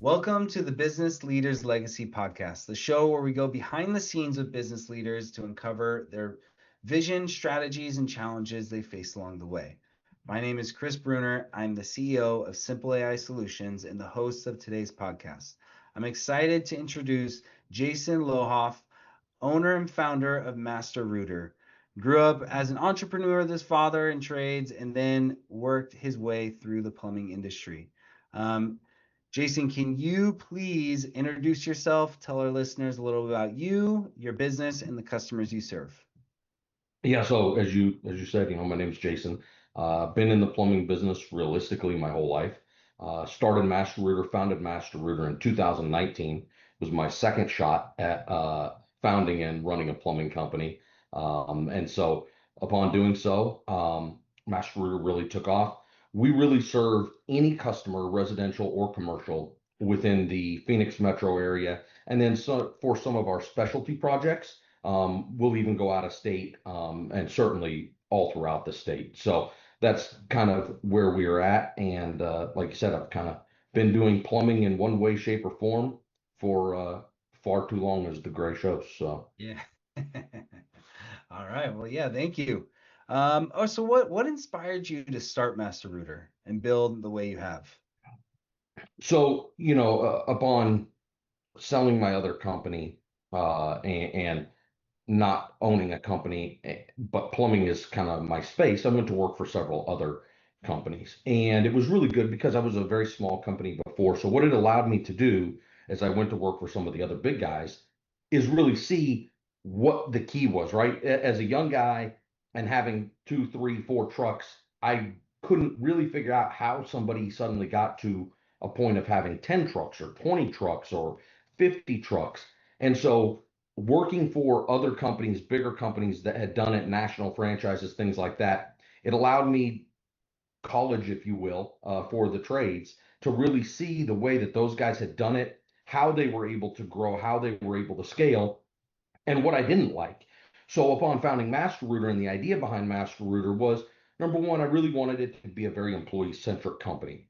Welcome to the Business Leaders Legacy Podcast, the show where we go behind the scenes of business leaders to uncover their vision, strategies, and challenges they face along the way. My name is Chris Bruner. I'm the CEO of Simple AI Solutions and the host of today's podcast. I'm excited to introduce Jason Lohoff, owner and founder of Master Rooter. Grew up as an entrepreneur with his father in trades and then worked his way through the plumbing industry. Jason, can you please introduce yourself, tell our listeners a little about you, your business, and the customers you serve? Yeah, so as you said, my name's Jason. Been in the plumbing business realistically my whole life. Started Master Rooter, founded Master Rooter in 2019. It was my second shot at founding and running a plumbing company. And so upon doing so, Master Rooter really took off. We really serve any customer, residential or commercial, within the Phoenix metro area. And then so for some of our specialty projects, we'll even go out of state, and certainly all throughout the state. So that's kind of where we are at. And like you said, I've kind of been doing plumbing in one way, shape, or form for far too long, as the gray shows. So Yeah. All right. Well, yeah, thank you. So what inspired you to start Master Rooter and build the way you have? upon selling my other company, and not owning a company, but plumbing is kind of my space. I went to work for several other companies, and it was really good because I was a very small company before. So what it allowed me to do as I went to work for some of the other big guys is really see what the key was, right? As a young guy and having two, three, four trucks, I couldn't really figure out how somebody suddenly got to a point of having 10 trucks or 20 trucks or 50 trucks. And so working for other companies, bigger companies that had done it, national franchises, things like that, it allowed me college, if you will, for the trades to really see the way that those guys had done it, how they were able to grow, how they were able to scale, and what I didn't like. So upon founding Master Rooter, and the idea behind Master Rooter was, number one, I really wanted it to be a very employee-centric company.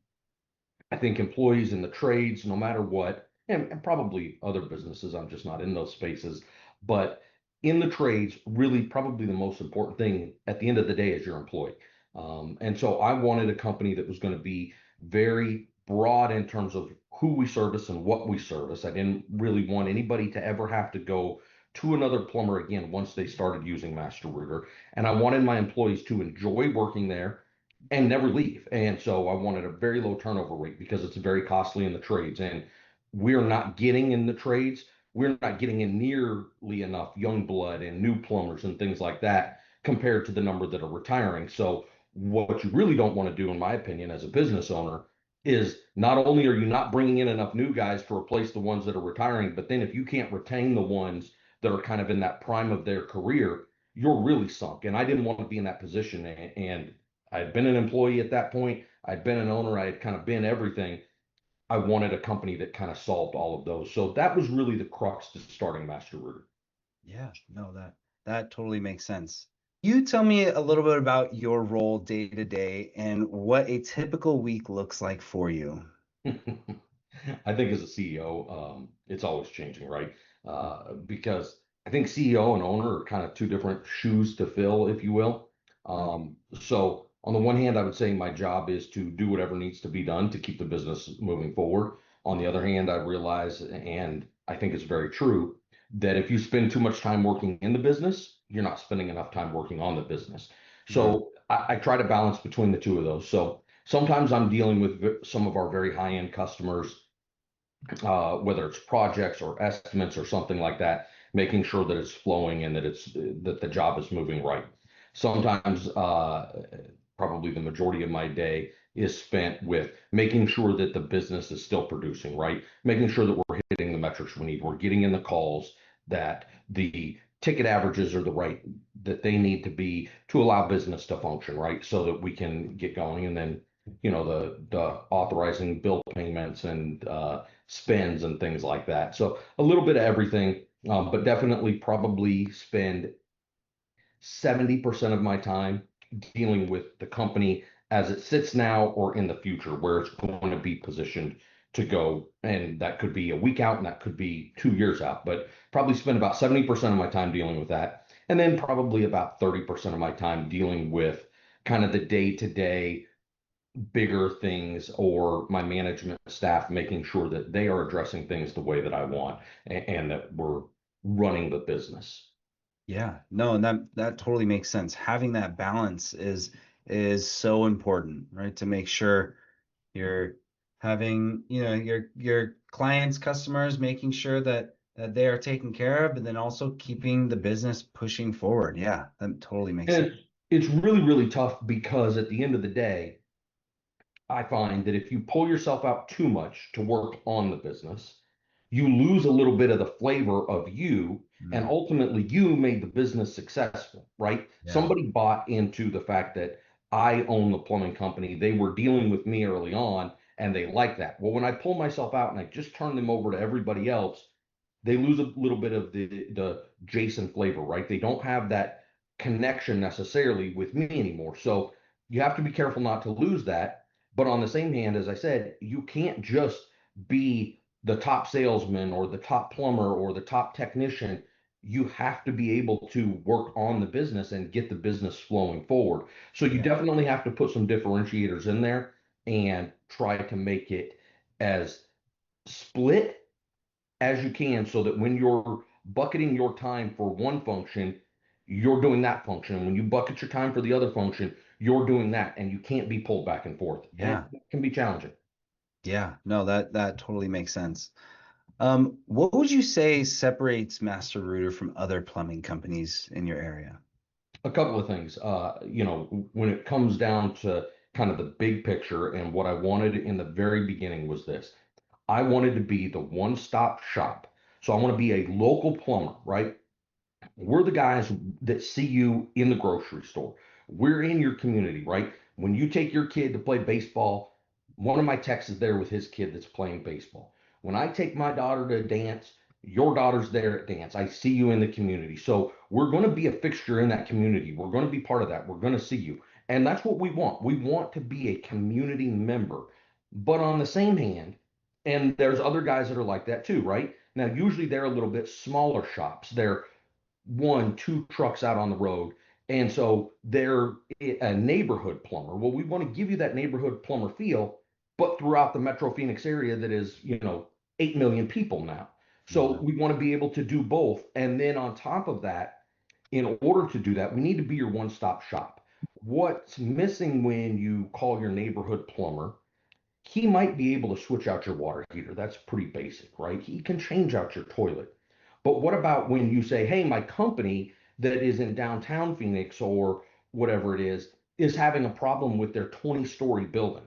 I think employees in the trades, no matter what, and probably other businesses, I'm just not in those spaces, but in the trades, really probably the most important thing at the end of the day is your employee. And so I wanted a company that was going to be very broad in terms of who we service and what we service. I didn't really want anybody to ever have to go to another plumber again once they started using Master Rooter. And I wanted my employees to enjoy working there and never leave. And so I wanted a very low turnover rate because it's very costly in the trades. And we're not getting in the trades, we're not getting in nearly enough young blood and new plumbers and things like that compared to the number that are retiring. So what you really don't want to do, in my opinion, as a business owner, is not only are you not bringing in enough new guys to replace the ones that are retiring, but then if you can't retain the ones that are kind of in that prime of their career, you're really sunk. And I didn't want to be in that position. And I had been an employee at that point. I'd been an owner. I had kind of been everything. I wanted a company that kind of solved all of those. So that was really the crux to starting Master Rooter. Yeah, no, that totally makes sense. You tell me a little bit about your role day to day and what a typical week looks like for you. I think as a CEO, it's always changing, right? Because I think CEO and owner are kind of two different shoes to fill, if you will. So on the one hand, I would say my job is to do whatever needs to be done to keep the business moving forward. On the other hand, I realize, and I think it's very true, that if you spend too much time working in the business, you're not spending enough time working on the business. Mhm. So I try to balance between the two of those. So sometimes I'm dealing with some of our very high-end customers, whether it's projects or estimates or something like that, making sure that it's flowing and that the job is moving right. Sometimes, probably the majority of my day is spent with making sure that the business is still producing, right? Making sure that we're hitting the metrics we need. We're getting in the calls, that the ticket averages are the right that they need to be to allow business to function, right? So that we can get going. And then, the authorizing bill payments and spends and things like that. So a little bit of everything, but definitely probably spend 70% of my time dealing with the company as it sits now or in the future, where it's going to be positioned to go, and that could be a week out and that could be 2 years out, but probably spend about 70% of my time dealing with that. And then probably about 30% of my time dealing with kind of the day-to-day bigger things, or my management staff making sure that they are addressing things the way that I want, and that we're running the business. Yeah, no, and that totally makes sense. Having that balance is so important, right? To make sure you're having, your clients, customers, making sure that they are taken care of, and then also keeping the business pushing forward. Yeah, that totally makes And sense. it's really, really tough, because at the end of the day, I find that if you pull yourself out too much to work on the business, you lose a little bit of the flavor of you, and Mm, ultimately you made the business successful, right? yeah, Somebody bought into the fact that I own the plumbing company. They were dealing with me early on and they like that. Well, when I pull myself out and I just turn them over to everybody else, they lose a little bit of the Jason flavor, right? They don't have that connection necessarily with me anymore. So you have to be careful not to lose that. But on the same hand, as I said, you can't just be the top salesman or the top plumber or the top technician. You have to be able to work on the business and get the business flowing forward. So you yeah, definitely have to put some differentiators in there and try to make it as split as you can, so that when you're bucketing your time for one function, you're doing that function. And when you bucket your time for the other function, you're doing that, and you can't be pulled back and forth. And yeah, it can be challenging. yeah. No, that totally makes sense. What would you say separates Master Rooter from other plumbing companies in your area? A couple of things. When it comes down to kind of the big picture, and what I wanted in the very beginning was this. I wanted to be the one-stop shop. So I want to be a local plumber, right? We're the guys that see you in the grocery store. We're in your community, right? When you take your kid to play baseball, one of my techs is there with his kid that's playing baseball. When I take my daughter to dance, your daughter's there at dance. I see you in the community. So we're going to be a fixture in that community. We're going to be part of that. We're going to see you. And that's what we want. We want to be a community member. But on the same hand, and there's other guys that are like that too, right? Now, usually they're a little bit smaller shops. They're one, two trucks out on the road. And so they're a neighborhood plumber. Well, we want to give you that neighborhood plumber feel, but throughout the Metro Phoenix area that is, 8 million people now. So Yeah, we want to be able to do both. And then on top of that, in order to do that, we need to be your one stop shop. What's missing when you call your neighborhood plumber? He might be able to switch out your water heater. That's pretty basic, right? He can change out your toilet. But what about when you say, hey, my company that is in downtown Phoenix or whatever it is having a problem with their 20-story building?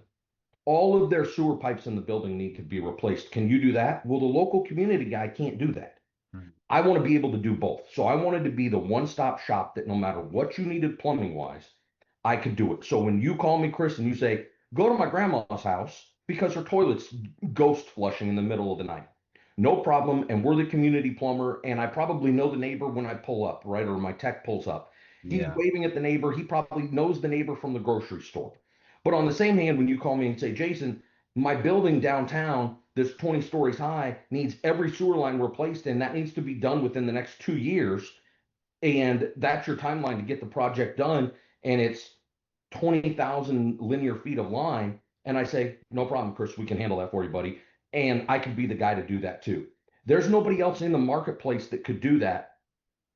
All of their sewer pipes in the building need to be replaced. Can you do that? Well, the local community guy can't do that. mm, I want to be able to do both. So I wanted to be the one-stop shop that no matter what you needed plumbing wise, I could do it. So when you call me, Chris, and you say, go to my grandma's house because her toilet's ghost flushing in the middle of the night. No problem. And we're the community plumber. And I probably know the neighbor when I pull up, right? Or my tech pulls up. He's yeah, waving at the neighbor. He probably knows the neighbor from the grocery store. But on the same hand, when you call me and say, Jason, my building downtown that's 20 stories high needs every sewer line replaced, and that needs to be done within the next 2 years, and that's your timeline to get the project done, and it's 20,000 linear feet of line. And I say, no problem, Chris, we can handle that for you, buddy. And I could be the guy to do that too. There's nobody else in the marketplace that could do that,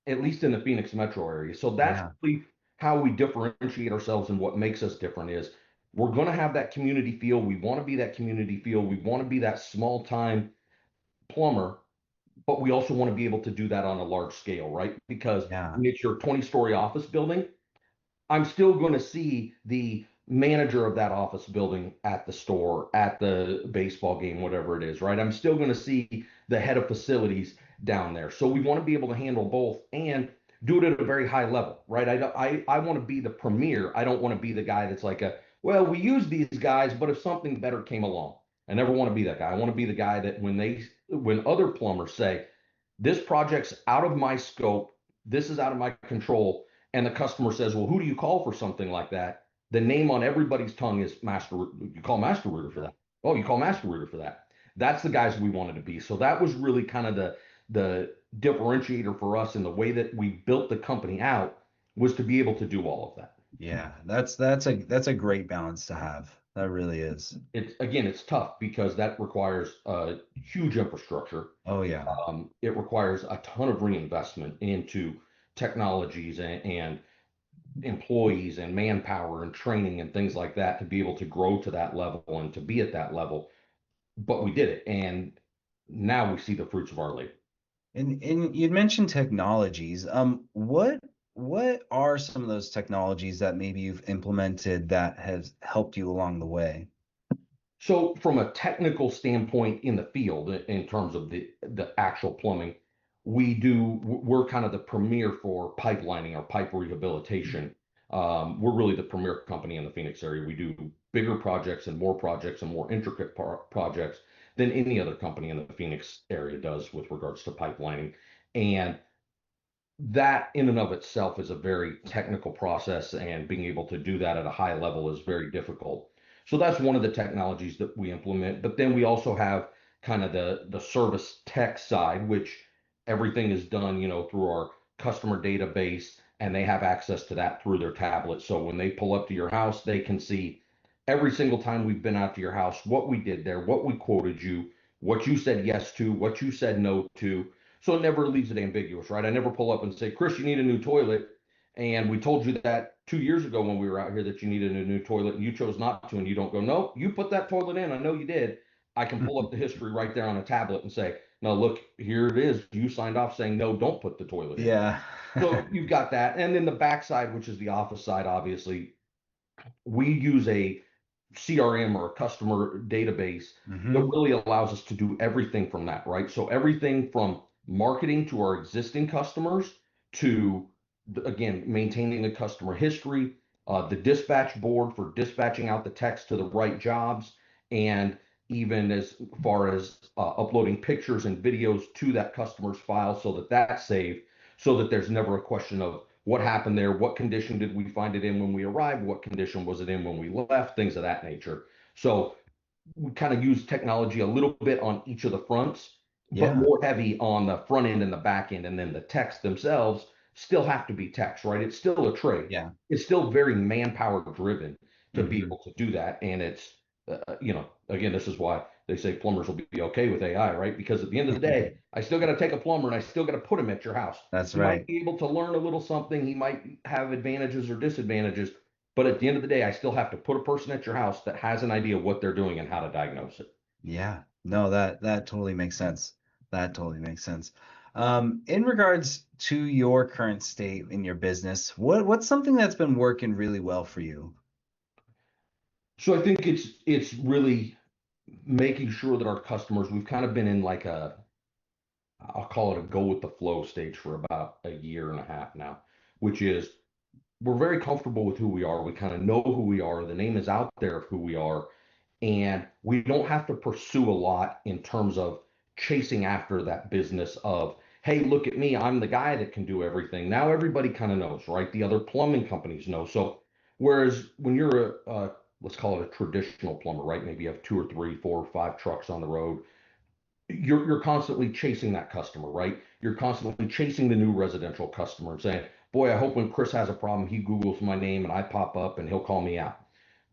at least in the Phoenix metro area. So that's yeah, really how we differentiate ourselves, and what makes us different is we're going to have that community feel. We want to be that community feel. We want to be that small time plumber, but we also want to be able to do that on a large scale, right? Because yeah, when it's your 20-story office building, I'm still going to see the manager of that office building at the store, at the baseball game, whatever it is, right? I'm still going to see the head of facilities down there. So we want to be able to handle both and do it at a very high level, right? I want to be the premier. I don't want to be the guy that's like well, we use these guys, but if something better came along, I never want to be that guy. I want to be the guy that when other plumbers say, this project's out of my scope, this is out of my control, and the customer says, well, who do you call for something like that? The name on everybody's tongue is Master. You call Master Rooter for yeah, that. Oh, you call Master Rooter for that. That's the guys we wanted to be. So that was really kind of the differentiator for us in the way that we built the company out, was to be able to do all of that. Yeah, that's a great balance to have. That really is. It's again, it's tough because that requires a huge infrastructure. Oh yeah. It requires a ton of reinvestment into technologies and employees and manpower and training and things like that to be able to grow to that level and to be at that level. But we did it, and now we see the fruits of our labor. And you'd mentioned technologies. What are some of those technologies that maybe you've implemented that has helped you along the way? So, from a technical standpoint in the field, in terms of the actual plumbing, we're kind of the premier for pipelining or pipe rehabilitation. We're really the premier company in the Phoenix area. We do bigger projects and more intricate projects than any other company in the Phoenix area does with regards to pipelining. And that in and of itself is a very technical process, and being able to do that at a high level is very difficult. So that's one of the technologies that we implement. But then we also have kind of the service tech side, which everything is done, through our customer database, and they have access to that through their tablet. So when they pull up to your house, they can see every single time we've been out to your house, what we did there, what we quoted you, what you said yes to, what you said no to. So it never leaves it ambiguous, right? I never pull up and say, Chris, you need a new toilet. And we told you that 2 years ago when we were out here that you needed a new toilet, and you chose not to. And you don't go, no, you put that toilet in. I know you did. I can pull up the history right there on a tablet and say, no, look, here it is. You signed off saying, no, don't put the toilet in. Yeah. So you've got that. And then the backside, which is the office side, obviously, we use a CRM or a customer database that Hmm. really allows us to do everything from that, right? So everything from marketing to our existing customers to, again, maintaining the customer history, the dispatch board for dispatching out the text to the right jobs, and even as far as uploading pictures and videos to that customer's file so that that's saved, so that there's never a question of what happened there, what condition did we find it in when we arrived, what condition was it in when we left, things of that nature. So we kind of use technology a little bit on each of the fronts, but Yeah. more heavy on the front end and the back end. And then the techs themselves still have to be techs, right? It's still a trade. Yeah. It's still very manpower driven to be Hmm. able to do that. And it's, again, this is why they say plumbers will be okay with AI, right? Because at the end of the day, I still got to take a plumber and I still got to put him at your house. That's He might right. be able to learn a little something. He might have advantages or disadvantages, but at the end of the day, I still have to put a person at your house that has an idea of what they're doing and how to diagnose it. Yeah. No, that totally makes sense. That totally makes sense. In regards to your current state in your business, what's something that's been working really well for you? So I think it's really making sure that our customers, we've kind of been in like I'll call it a go with the flow stage for about a year and a half now, which is we're very comfortable with who we are. We kind of know who we are. The name is out there of who we are. And we don't have to pursue a lot in terms of chasing after that business of, hey, look at me, I'm the guy that can do everything. Now everybody kind of knows, right? The other plumbing companies know. So whereas when you're let's call it a traditional plumber, right? Maybe you have two or three, four or five trucks on the road. You're constantly chasing that customer, right? You're constantly chasing the new residential customer and saying, boy, I hope when Chris has a problem, he Googles my name and I pop up and he'll call me out.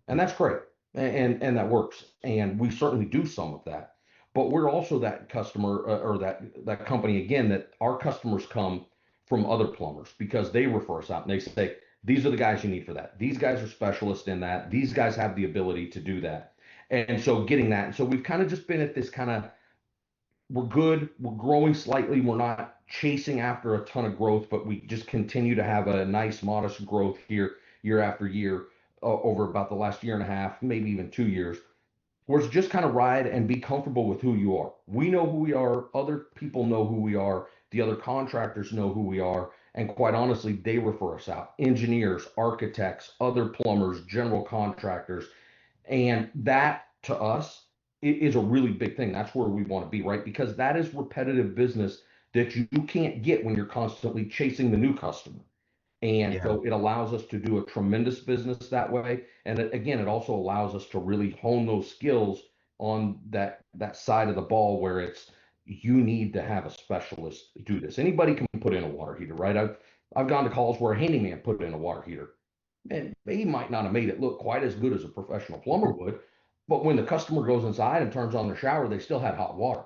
And that's great. And that works. And we certainly do some of that. But we're also that customer or that company again that our customers come from other plumbers because they refer us out and they say, these are the guys you need for that. These guys are specialists in that. These guys have the ability to do that. And so getting that. And so we've kind of just been at this kind of, we're good. We're growing slightly. We're not chasing after a ton of growth, but we just continue to have a nice, modest growth here year after year over about the last year and a half, maybe even 2 years, where it's just kind of ride and be comfortable with who you are. We know who we are. Other people know who we are. The other contractors know who we are. And quite honestly, they refer us out. Engineers, architects, other plumbers, general contractors. And that to us is a really big thing. That's where we want to be, right? Because that is repetitive business that you can't get when you're constantly chasing the new customer. And Yeah. so it allows us to do a tremendous business that way. And again, it also allows us to really hone those skills on that side of the ball where it's you need to have a specialist do this. Anybody can put in a water heater, right? I've gone to calls where a handyman put in a water heater, and he might not have made it look quite as good as a professional plumber would, but when the customer goes inside and turns on their shower, they still had hot water.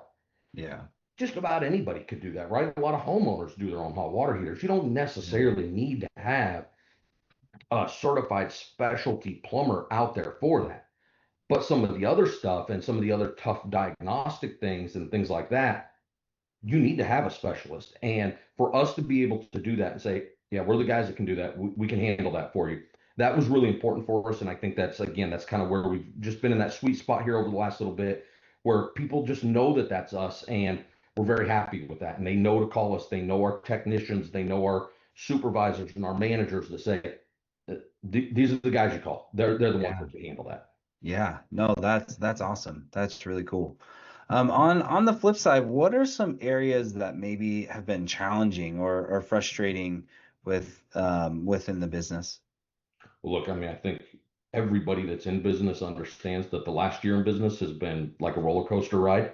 Yeah. Just about anybody could do that, right? A lot of homeowners do their own hot water heaters. You don't Yeah. necessarily need to have a certified specialty plumber out there for that. But some of the other stuff and some of the other tough diagnostic things and things like that, you need to have a specialist. And for us to be able to do that and say, yeah, we're the guys that can do that, we can handle that for you. That was really important for us. And I think that's, again, that's kind of where we've just been in that sweet spot here over the last little bit where people just know that that's us. And we're very happy with that. And they know to call us. They know our technicians. They know our supervisors and our managers that say, these are the guys you call. They're the ones Yeah. that can handle that. Yeah. No, that's awesome. That's really cool. On the flip side, what are some areas that maybe have been challenging or frustrating within the business? Well, look, I mean, I think everybody that's in business understands that the last year in business has been like a roller coaster ride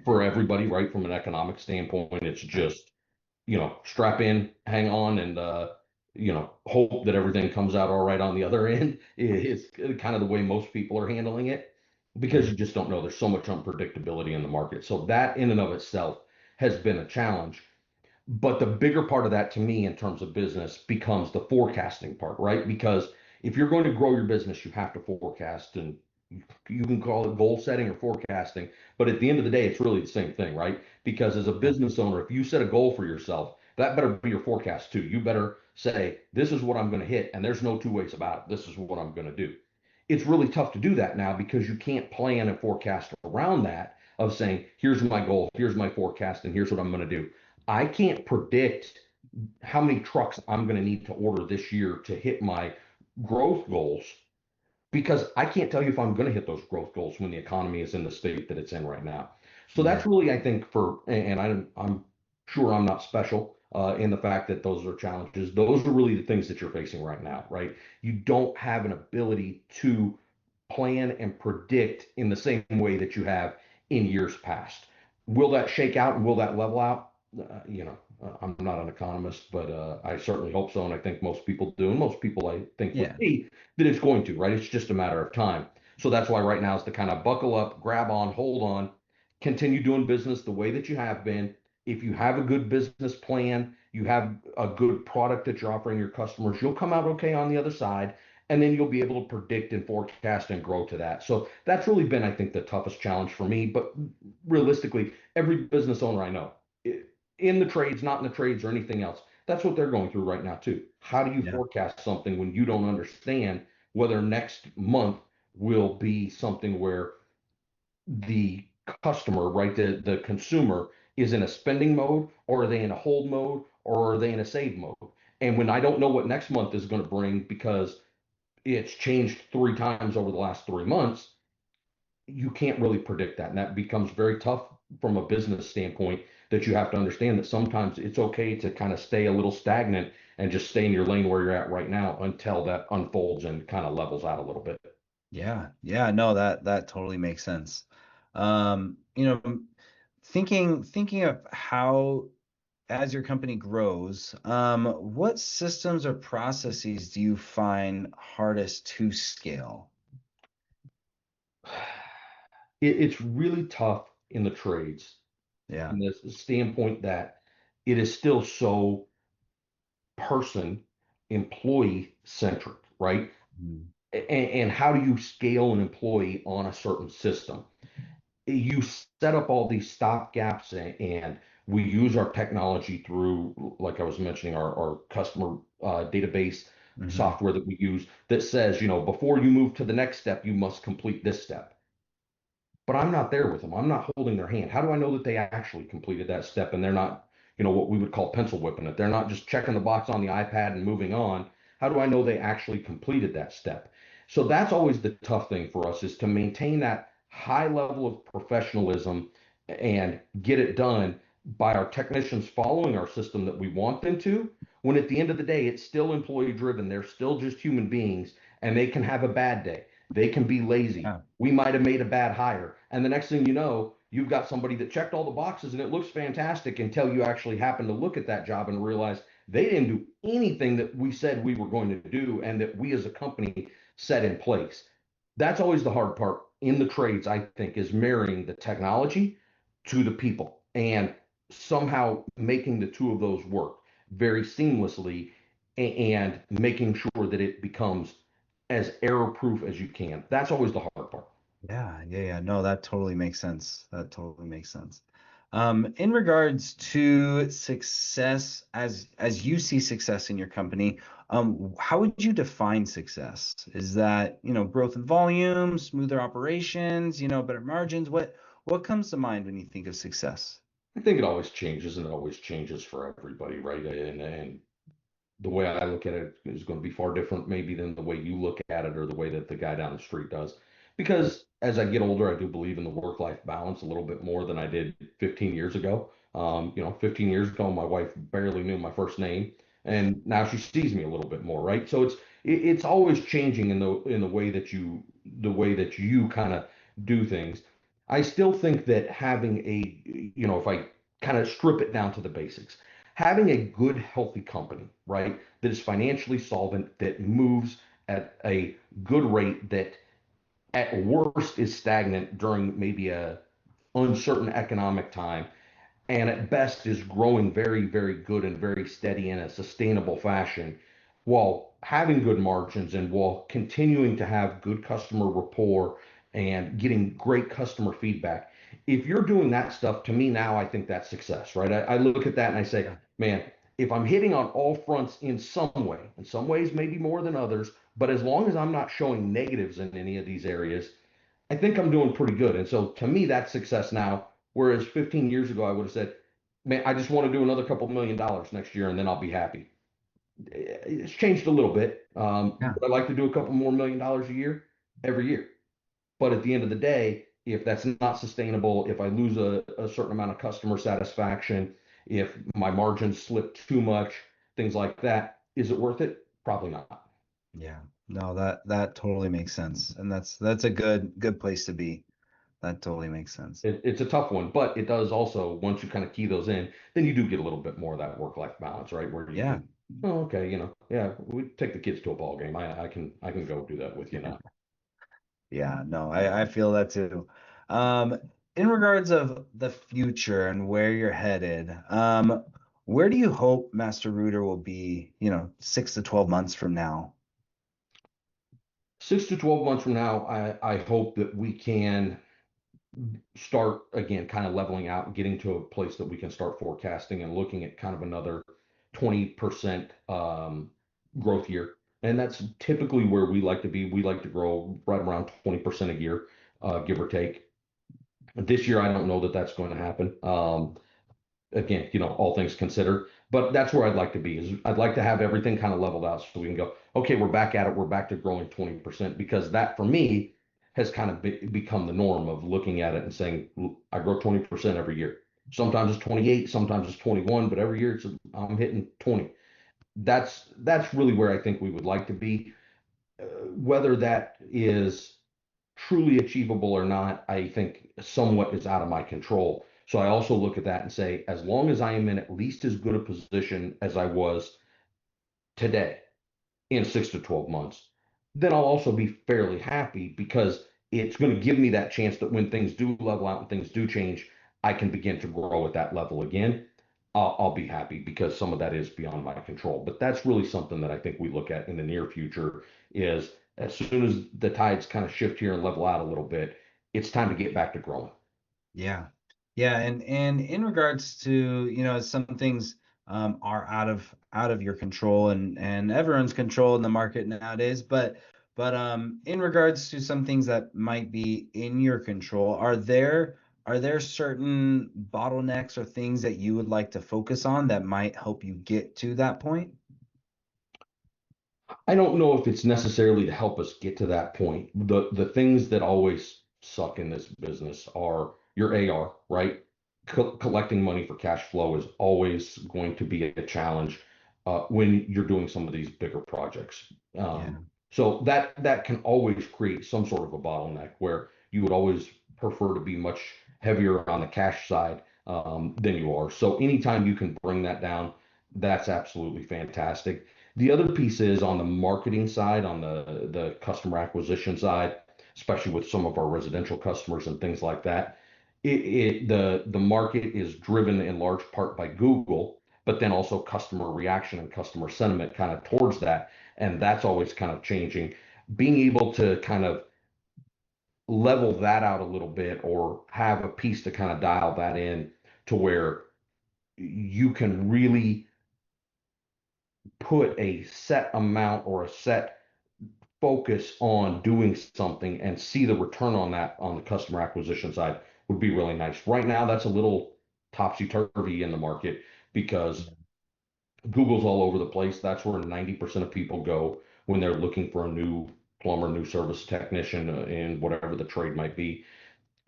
for everybody, right? From an economic standpoint, it's just, strap in, hang on, and, hope that everything comes out all right on the other end is kind of the way most people are handling it because you Mhm. just don't know. There's so much unpredictability in the market. So that in and of itself has been a challenge. But the bigger part of that to me in terms of business becomes the forecasting part, right? Because if you're going to grow your business, you have to forecast, and you can call it goal setting or forecasting, but at the end of the day, it's really the same thing, right? Because as a Yeah. business owner, if you set a goal for yourself, that better be your forecast too. You better say, this is what I'm going to hit, and there's no two ways about it. This is what I'm going to do. It's really tough to do that now because you can't plan and forecast around that of saying, here's my goal, here's my forecast, and here's what I'm going to do. I can't predict how many trucks I'm going to need to order this year to hit my growth goals because I can't tell you if I'm going to hit those growth goals when the economy is in the state that it's in right now. So Yeah. that's really, I think, and I'm sure I'm not special in the fact that those are challenges. Those are really the things that you're facing right now, right? You don't have an ability to plan and predict in the same way that you have in years past. Will that shake out and will that level out? I'm not an economist, but I certainly hope so, and I think most people do, and most people I think would Yeah. be that it's going to, right? It's just a matter of time. So that's why right now is to kind of buckle up, grab on, hold on, continue doing business the way that you have been. If you have a good business plan, you have a good product that you're offering your customers, you'll come out okay on the other side, and then you'll be able to predict and forecast and grow to that. So that's really been, I think, the toughest challenge for me. But realistically, every business owner I know, in the trades, not in the trades or anything else, that's what they're going through right now too. How do you Yeah. forecast something when you don't understand whether next month will be something where the customer, right, the consumer is in a spending mode, or are they in a hold mode, or are they in a save mode? And when I don't know what next month is going to bring because it's changed 3 times over the last 3 months, you can't really predict that. And that becomes very tough from a business standpoint that you have to understand that sometimes it's okay to kind of stay a little stagnant and just stay in your lane where you're at right now until that unfolds and kind of levels out a little bit. Yeah. Yeah. No, that totally makes sense. You know, thinking of how as your company grows, what systems or processes do you find hardest to scale? It's really tough in the trades Yeah. from this standpoint that it is still so person employee centric, right? Mm. And how do you scale an employee on a certain system? You set up all these stop gaps, and we use our technology through, like I was mentioning, our customer database Hmm. software that we use that says, before you move to the next step, you must complete this step. But I'm not there with them. I'm not holding their hand. How do I know that they actually completed that step and they're not, what we would call pencil whipping it? They're not just checking the box on the iPad and moving on. How do I know they actually completed that step? So that's always the tough thing for us is to maintain that high level of professionalism and get it done by our technicians following our system that we want them to. When at the end of the day, it's still employee driven, they're still just human beings and they can have a bad day. They can be lazy. Yeah. We might have made a bad hire. And the next thing you know, you've got somebody that checked all the boxes and it looks fantastic until you actually happen to look at that job and realize they didn't do anything that we said we were going to do and that we as a company set in place. That's always the hard part in the trades, I think, is marrying the technology to the people and somehow making the two of those work very seamlessly and making sure that it becomes as error proof as you can. That's always the hard part. Yeah. No, that totally makes sense. That totally makes sense. In regards to success, as you see success in your company, how would you define success? Is that, growth in volume, smoother operations, better margins? What comes to mind when you think of success? I think it always changes and it always changes for everybody, right? And the way I look at it is going to be far different maybe than the way you look at it or the way that the guy down the street does. Because as I get older, I do believe in the work-life balance a little bit more than I did 15 years ago. 15 years ago, my wife barely knew my first name, and now she sees me a little bit more, right? So it's always changing in the way that you kind of do things. I still think that having if I kind of strip it down to the basics, having a good, healthy company, right, that is financially solvent, that moves at a good rate, that at worst is stagnant during maybe a uncertain economic time, and at best is growing very, very good and very steady in a sustainable fashion while having good margins and while continuing to have good customer rapport and getting great customer feedback. If you're doing that stuff, to me now, I think that's success, right? I look at that and I say, Yeah. man, if I'm hitting on all fronts in some way, in some ways maybe more than others, but as long as I'm not showing negatives in any of these areas, I think I'm doing pretty good. And so to me, that's success now. Whereas 15 years ago, I would have said, man, I just want to do another couple $1 million next year and then I'll be happy. It's changed a little bit. Yeah. Would I like to do a couple more $1 million a year every year? But at the end of the day, if that's not sustainable, if I lose a certain amount of customer satisfaction, if my margins slip too much, things like that, is it worth it? Probably not. Yeah. No, that totally makes sense. And that's a good place to be. That totally makes sense. It's a tough one, but it does also, once you kind of key those in, then you do get a little bit more of that work-life balance, right? Where you Yeah. can, oh, okay, yeah, we take the kids to a ball game. I can go do that with you now. Yeah, no, I feel that too. Um, in regards of the future and where you're headed, where do you hope Master Rooter will be, 6 to 12 months from now? 6 to 12 months from now, I hope that we can start again, kind of leveling out and getting to a place that we can start forecasting and looking at kind of another 20% growth year. And that's typically where we like to be. We like to grow right around 20% a year, give or take. This year, I don't know that that's going to happen. Again, all things considered, but that's where I'd like to be. Is I'd like to have everything kind of leveled out so we can go, okay, we're back at it. We're back to growing 20% because that for me has kind of become the norm of looking at it and saying, I grow 20% every year. Sometimes it's 28, sometimes it's 21, but every year I'm hitting 20. That's really where I think we would like to be. Whether that is truly achievable or not, I think somewhat is out of my control. So I also look at that and say, as long as I am in at least as good a position as I was today in 6 to 12 months, then I'll also be fairly happy because it's going to give me that chance that when things do level out and things do change, I can begin to grow at that level again. I'll be happy because some of that is beyond my control. But that's really something that I think we look at in the near future is as soon as the tides kind of shift here and level out a little bit, it's time to get back to growing. Yeah. Yeah, and in regards to, some things are out of your control and everyone's control in the market nowadays, but in regards to some things that might be in your control, are there certain bottlenecks or things that you would like to focus on that might help you get to that point? I don't know if it's necessarily to help us get to that point. The things that always suck in this business are your AR, right? Collecting money for cash flow is always going to be a challenge when you're doing some of these bigger projects. Yeah. So that can always create some sort of a bottleneck where you would always prefer to be much heavier on the cash side than you are. So anytime you can bring that down, that's absolutely fantastic. The other piece is on the marketing side, on the customer acquisition side, especially with some of our residential customers and things like that. The market is driven in large part by Google, but then also customer reaction and customer sentiment kind of towards that, and that's always kind of changing. Being able to kind of level that out a little bit or have a piece to kind of dial that in to where you can really put a set amount or a set focus on doing something and see the return on that on the customer acquisition side would be really nice. Right now, that's a little topsy-turvy in the market because Google's all over the place. That's where 90% of people go when they're looking for a new plumber, new service technician, in whatever the trade might be.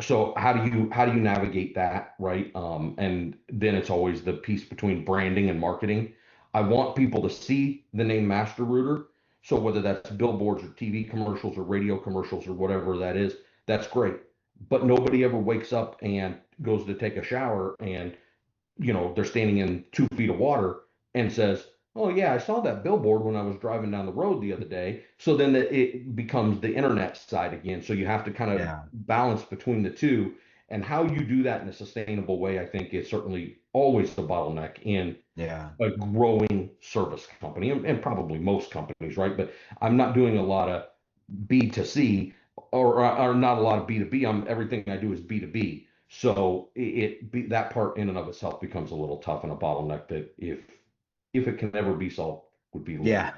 So how do you navigate that, right? And then it's always the piece between branding and marketing. I want people to see the name Master Rooter. So whether that's billboards or TV commercials or radio commercials or whatever that is, that's great. But nobody ever wakes up and goes to take a shower and they're standing in 2 feet of water and says, "Oh yeah, I saw that billboard when I was driving down the road the other day." So then it becomes the internet side again. So you have to kind of Yeah. balance between the two. And how you do that in a sustainable way, I think, is certainly always the bottleneck in Yeah. a growing service company and probably most companies, right? But I'm not doing a lot of B2C or not a lot of B2B. Everything I do is B2B. So that part in and of itself becomes a little tough and a bottleneck that if it can ever be solved would be a little. Yeah.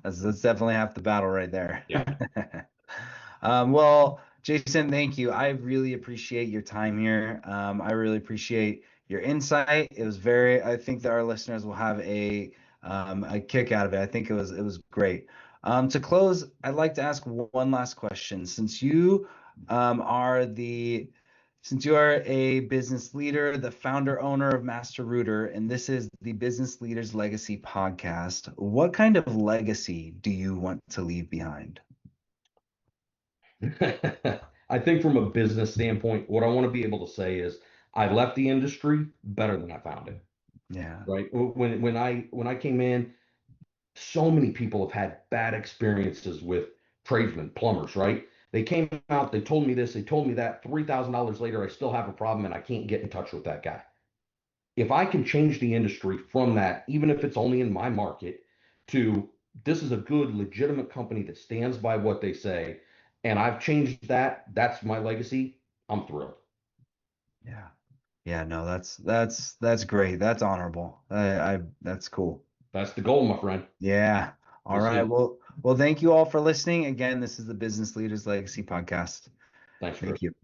That's definitely half the battle right there. Yeah. Well, Jason, thank you. I really appreciate your time here. I really appreciate your insight. I think that our listeners will have a kick out of it. I think it was great. To close, I'd like to ask one last question. Um, are the since you are a business leader, the founder owner of Master Rooter, and this is the Business Leaders Legacy podcast, what kind of legacy do you want to leave behind? I think from a business standpoint, what I want to be able to say is I left the industry better than I found it. Yeah. Right. When I came in, so many people have had bad experiences with tradesmen, plumbers, right? They came out, they told me this, they told me that. $3,000 later, I still have a problem and I can't get in touch with that guy. If I can change the industry from that, even if it's only in my market, to this is a good, legitimate company that stands by what they say, and I've changed that, that's my legacy, I'm thrilled. Yeah. Yeah, no, that's great. That's honorable. That's cool. That's the goal, my friend. Yeah. All We'll right. see. Well, thank you all for listening. Again, this is the Business Leaders Legacy podcast. Thanks, Thank Chris. you.